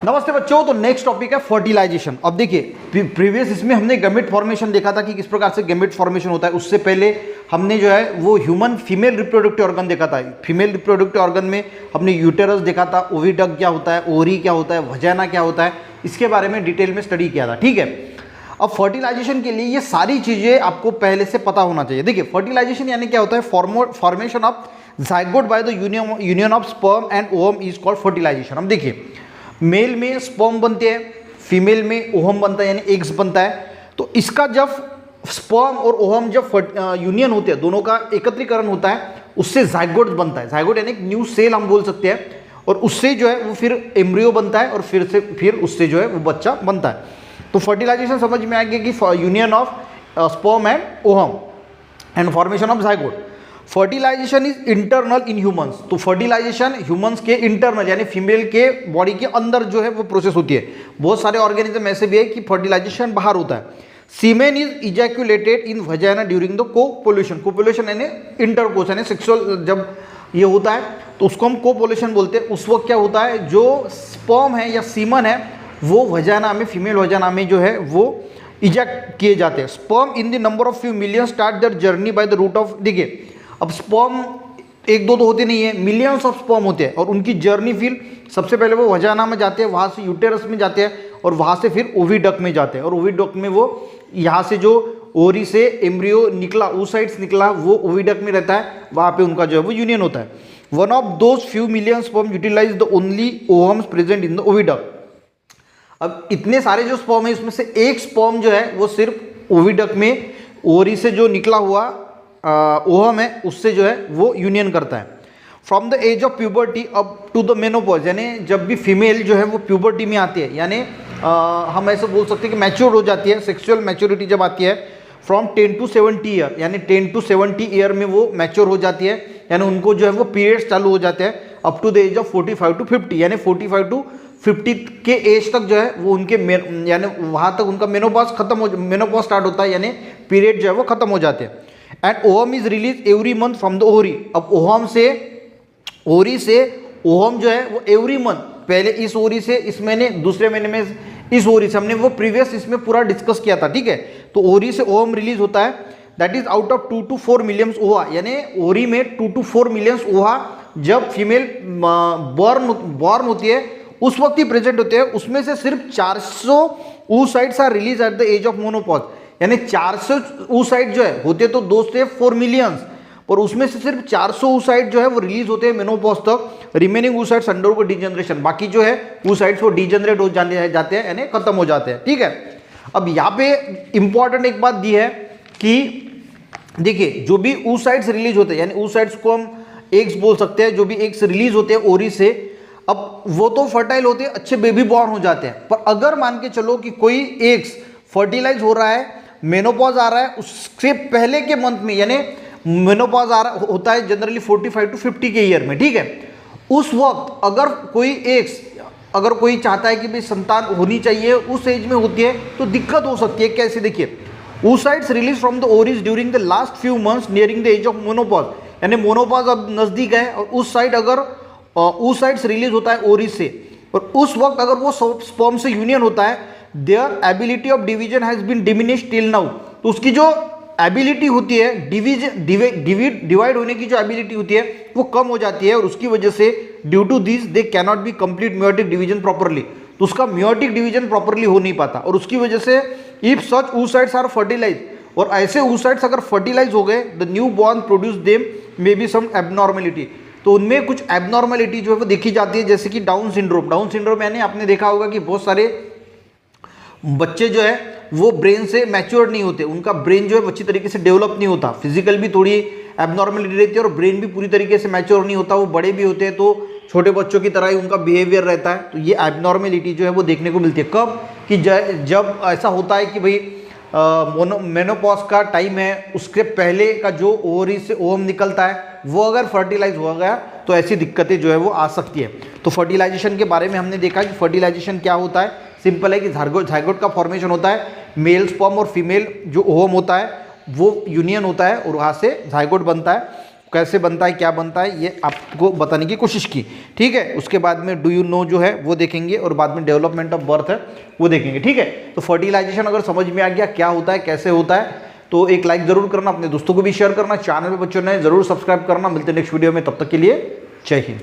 नमस्ते बच्चों। तो नेक्स्ट टॉपिक है फर्टिलाइजेशन। अब देखिए प्रीवियस इसमें हमने गैमेट फॉर्मेशन देखा था कि किस प्रकार से गैमेट फॉर्मेशन होता है। उससे पहले हमने जो है वो ह्यूमन फीमेल रिप्रोडक्टिव ऑर्गन देखा था। फीमेल रिप्रोडक्टिव ऑर्गन में हमने यूटेरस देखा था, ओविडक्ट क्या होता है, ओवरी क्या होता है, वजाना क्या होता है, इसके बारे में डिटेल में स्टडी किया था। ठीक है, अब फर्टिलाइजेशन के लिए ये सारी चीज़ें आपको पहले से पता होना चाहिए। देखिए फर्टिलाइजेशन यानी क्या होता है, formation of zygote by the union of sperm and ovum is called fertilization. अब देखिए मेल में स्पर्म बनते हैं, फीमेल में ओवम बनता है यानी एग्स बनता है। तो इसका जब स्पर्म और ओवम जब यूनियन होते हैं, दोनों का एकत्रीकरण होता है, उससे जाइगोट बनता है। जाइगोट यानी एक न्यू सेल हम बोल सकते हैं, और उससे जो है वो फिर एम्ब्रियो बनता है और फिर उससे जो है वो बच्चा बनता है। तो फर्टिलाइजेशन समझ में आएगी कि union of sperm and ovum and formation of zygote. Fertilization is internal in humans. तो फर्टिलाइजेशन ह्यूमंस के इंटरनल यानी फीमेल के बॉडी के अंदर जो है वो प्रोसेस होती है। बहुत सारे ऑर्गेनिज्म ऐसे भी है कि फर्टिलाइजेशन बाहर होता है। Semen is ejaculated in vagina during the copulation. Copulation यानी इंटरकोर्स यानी सेक्सुअल जब ये होता है तो उसको हम कोपुलेशन बोलते हैं। उस वक्त क्या होता है, जो स्पर्म है या सीमन है वो वजाइना में, फीमेल वजाइना में जो है वो इजेक्ट किए जाते हैं। Sperm in the number of few million start their journey by the route of. देखिए अब स्पर्म एक दो तो होते नहीं है, मिलियंस ऑफ स्पर्म होते हैं, और उनकी जर्नी फिर सबसे पहले वो वजाना में जाते हैं, वहाँ से यूटेरस में जाते हैं, और वहाँ से फिर ओविडक्ट में जाते हैं, और ओविडक्ट में वो यहाँ से जो ओरी से एम्ब्रियो निकला, oocytes निकला, वो ओविडक्ट में रहता है, वहाँ पे उनका जो है वो यूनियन होता है। One of those few million sperm utilise the only ovums present in the oviduct. अब इतने सारे जो स्पर्म है उसमें से एक स्पर्म जो है वो सिर्फ ओविडक्ट में ओरी से जो निकला हुआ ओवम है उससे जो है वो यूनियन करता है। From the age of puberty up to the menopause, यानी जब भी फीमेल जो है वो प्यूबर्टी में आती है, यानी हम ऐसे बोल सकते हैं कि मैच्योर हो जाती है, सेक्सुअल मैच्योरिटी जब आती है, फ्रॉम 10 to 70 ईयर, यानी 10 to 70 ईयर में वो मैच्योर हो जाती है, यानी उनको जो है वो पीरियड्स चालू हो जाते हैं। Up to the age of 45 to 50, यानी 45 to 50 के एज तक जो है वो उनके यानी वहाँ तक उनका मेनोपॉज स्टार्ट होता है, यानी पीरियड जो है वो खत्म हो जाते हैं। And ovum is release every month from the ovary. अब ओवम से ओवरी से ओवम जो है वो एवरी मंथ, पहले इस ओवरी से इस महीने, दूसरे महीने में इस ओवरी से, हमने वो प्रीवियस इसमें पूरा डिस्कस किया था। ठीक है, तो ओवरी से ओवम रिलीज होता है, that is out of 2 to 4 millions ओवा, यानी ओवरी में 2 to 4 मिलियंस ओवा जब फीमेल बॉर्न होती है उस वक्त ही प्रेजेंट होते हैं। उसमें से सिर्फ 400 oocytes are release at the age of menopause, यानी 400 oocytes जो है होते तो 2 से 4 मिलियंस, पर उसमें से सिर्फ 400 oocytes जो है वो रिलीज होते हैं मेनोपॉज तक। रिमेनिंग oocytes अंडरगो डिजेनरेशन, बाकी जो है oocytes वो डिजेनरेट हो जाते हैं यानी खत्म हो जाते हैं। ठीक है, अब यहाँ पे इंपॉर्टेंट एक बात दी है कि देखिए जो भी oocytes रिलीज होते हैं, यानी oocytes को हम एग्स बोल सकते हैं, जो भी एग्स रिलीज होते हैं ओरी से, अब वो तो फर्टाइल होते हैं, अच्छे बेबी बॉर्न हो जाते हैं। पर अगर मान के चलो कि कोई एग्स फर्टिलाइज हो रहा है, मेनोपॉज आ रहा है, उससे पहले के मंथ में, यानी मेनोपॉज होता है जनरली 45 to 50 के ईयर में। ठीक है, उस वक्त अगर कोई एग्स, अगर कोई चाहता है कि भाई संतान होनी चाहिए, उस एज में होती है तो दिक्कत हो सकती है। कैसे, देखिए oocytes release from the ovaries during the last few months nearing the age of menopause, यानी मोनोपॉज अब नजदीक है, और उस साइड अगर oocytes रिलीज होता है ओरी से, और उस वक्त अगर वो स्पर्म से यूनियन होता है, their ability of division has been diminished till now. तो उसकी जो एबिलिटी होती है डिवाइड होने की जो एबिलिटी होती है वो कम हो जाती है, और उसकी वजह से due to this they can not be complete meiotic division properly, तो उसका म्योटिक डिवीजन प्रॉपरली हो नहीं पाता, और उसकी वजह से if such oocytes are fertilize, और ऐसे oocytes अगर फर्टिलाइज हो गए, the new born produce them may be some abnormality, तो उनमें कुछ एबनॉर्मेलिटी जो है वो देखी जाती है, जैसे कि डाउन सिंड्रोम। डाउन सिंड्रोम यानी आपने देखा होगा कि बहुत सारे बच्चे जो है वो ब्रेन से मैच्योर नहीं होते, उनका ब्रेन जो है अच्छी तरीके से डेवलप नहीं होता, फिजिकल भी थोड़ी एबनॉर्मेलिटी रहती है, और ब्रेन भी पूरी तरीके से मैच्योर नहीं होता। वो बड़े भी होते हैं तो छोटे बच्चों की तरह ही उनका बिहेवियर रहता है। तो ये एबनॉर्मेलिटी जो है वो देखने को मिलती है कब, कि जब ऐसा होता है कि भाई मेनोपॉज का टाइम है, उसके पहले का जो ओवरी से ओवम निकलता है वो अगर फर्टिलाइज हो गया तो ऐसी दिक्कतें जो है वो आ सकती है। तो फर्टिलाइजेशन के बारे में हमने देखा कि फर्टिलाइजेशन क्या होता है। सिंपल है कि जाइगोट का फॉर्मेशन होता है, मेल स्पर्म और फीमेल जो ओवम होता है वो यूनियन होता है और वहाँ से जाइगोट बनता है। कैसे बनता है, क्या बनता है, ये आपको बताने की कोशिश की। ठीक है, उसके बाद में डू यू नो जो है वो देखेंगे, और बाद में डेवलपमेंट ऑफ बर्थ है वो देखेंगे। ठीक है, तो फर्टिलाइजेशन अगर समझ में आ गया क्या होता है, कैसे होता है, तो एक लाइक जरूर करना, अपने दोस्तों को भी शेयर करना, चैनल में बच्चों ने जरूर सब्सक्राइब करना। मिलते हैं नेक्स्ट वीडियो में, तब तक के लिए जय हिंद।